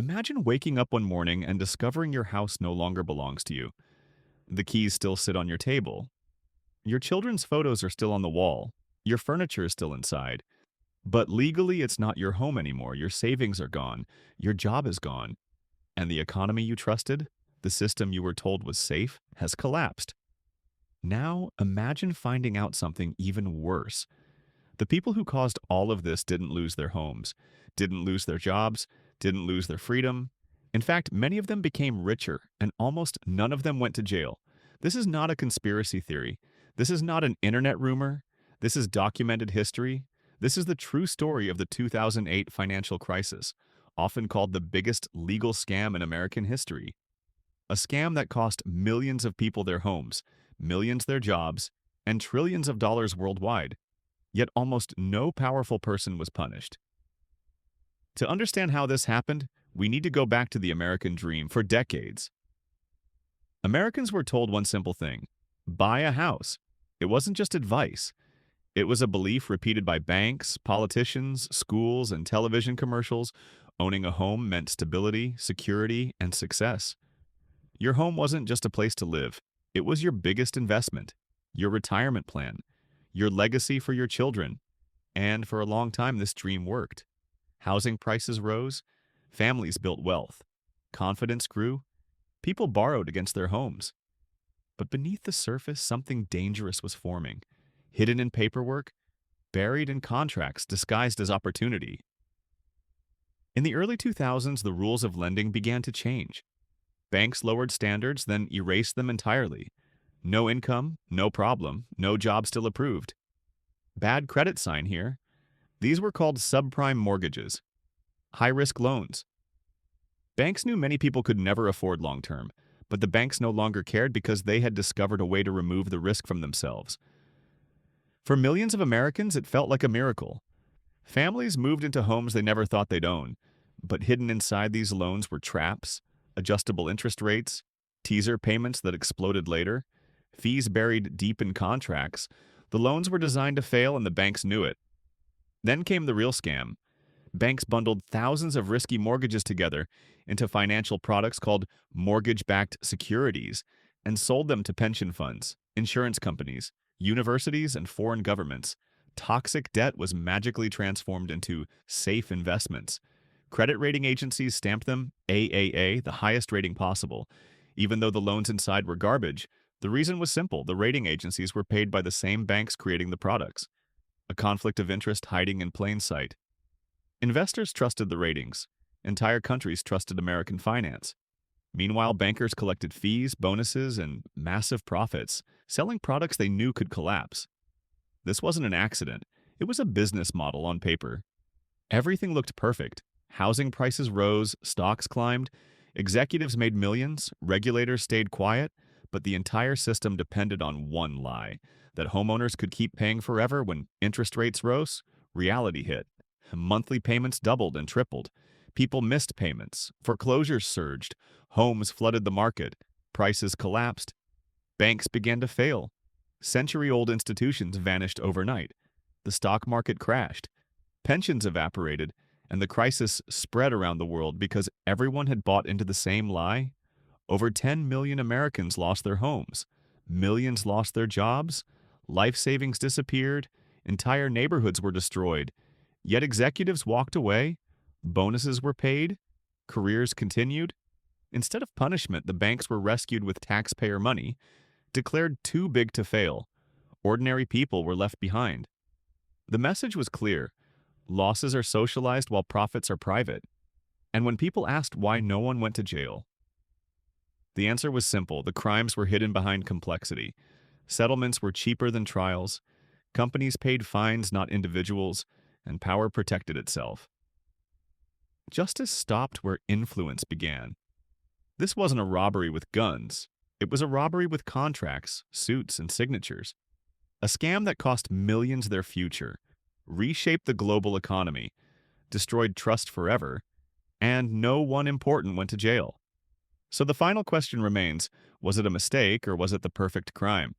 Imagine waking up one morning and discovering your house no longer belongs to you. The keys still sit on your table. Your children's photos are still on the wall. Your furniture is still inside. But legally, it's not your home anymore. Your savings are gone. Your job is gone. And the economy you trusted, the system you were told was safe, has collapsed. Now, imagine finding out something even worse. The people who caused all of this didn't lose their homes, didn't lose their jobs, didn't lose their freedom. In fact, many of them became richer, and almost none of them went to jail. This is not a conspiracy theory. This is not an internet rumor. This is documented history. This is the true story of the 2008 financial crisis, often called the biggest legal scam in American history. A scam that cost millions of people their homes, millions their jobs, and trillions of dollars worldwide. Yet almost no powerful person was punished. To understand how this happened, we need to go back to the American dream for decades. Americans were told one simple thing: buy a house. It wasn't just advice. It was a belief repeated by banks, politicians, schools, and television commercials. Owning a home meant stability, security, and success. Your home wasn't just a place to live. It was your biggest investment, your retirement plan, your legacy for your children. And for a long time, this dream worked. Housing prices rose, families built wealth, confidence grew, people borrowed against their homes. But beneath the surface, something dangerous was forming, hidden in paperwork, buried in contracts disguised as opportunity. In the early 2000s, the rules of lending began to change. Banks lowered standards, then erased them entirely. No income, no problem, no job still approved. Bad credit sign here. These were called subprime mortgages, high-risk loans. Banks knew many people could never afford long-term, but the banks no longer cared because they had discovered a way to remove the risk from themselves. For millions of Americans, it felt like a miracle. Families moved into homes they never thought they'd own, but hidden inside these loans were traps, adjustable interest rates, teaser payments that exploded later, fees buried deep in contracts. The loans were designed to fail and the banks knew it. Then came the real scam. Banks bundled thousands of risky mortgages together into financial products called mortgage-backed securities and sold them to pension funds, insurance companies, universities, and foreign governments. Toxic debt was magically transformed into safe investments. Credit rating agencies stamped them AAA, the highest rating possible. Even though the loans inside were garbage, the reason was simple: the rating agencies were paid by the same banks creating the products. A conflict of interest hiding in plain sight. Investors trusted the ratings. Entire countries trusted American finance. Meanwhile, bankers collected fees, bonuses, and massive profits, selling products they knew could collapse. This wasn't an accident. It was a business model on paper. Everything looked perfect. Housing prices rose, stocks climbed, executives made millions, regulators stayed quiet, but the entire system depended on one lie: that homeowners could keep paying forever. When interest rates rose, reality hit. Monthly payments doubled and tripled. People missed payments. Foreclosures surged. Homes flooded the market. Prices collapsed. Banks began to fail. Century-old institutions vanished overnight. The stock market crashed. Pensions evaporated, and the crisis spread around the world because everyone had bought into the same lie. Over 10 million Americans lost their homes. Millions lost their jobs. Life savings disappeared. Entire neighborhoods were destroyed. Yet executives walked away. Bonuses were paid. Careers continued. Instead of punishment, the banks were rescued with taxpayer money, declared too big to fail. Ordinary people were left behind. The message was clear: losses are socialized while profits are private. And when people asked why no one went to jail, the answer was simple: the crimes were hidden behind complexity. Settlements were cheaper than trials. Companies paid fines, not individuals, and power protected itself. Justice stopped where influence began. This wasn't a robbery with guns. It was a robbery with contracts, suits, and signatures. A scam that cost millions their future, reshaped the global economy, destroyed trust forever, and no one important went to jail. So the final question remains: was it a mistake or was it the perfect crime?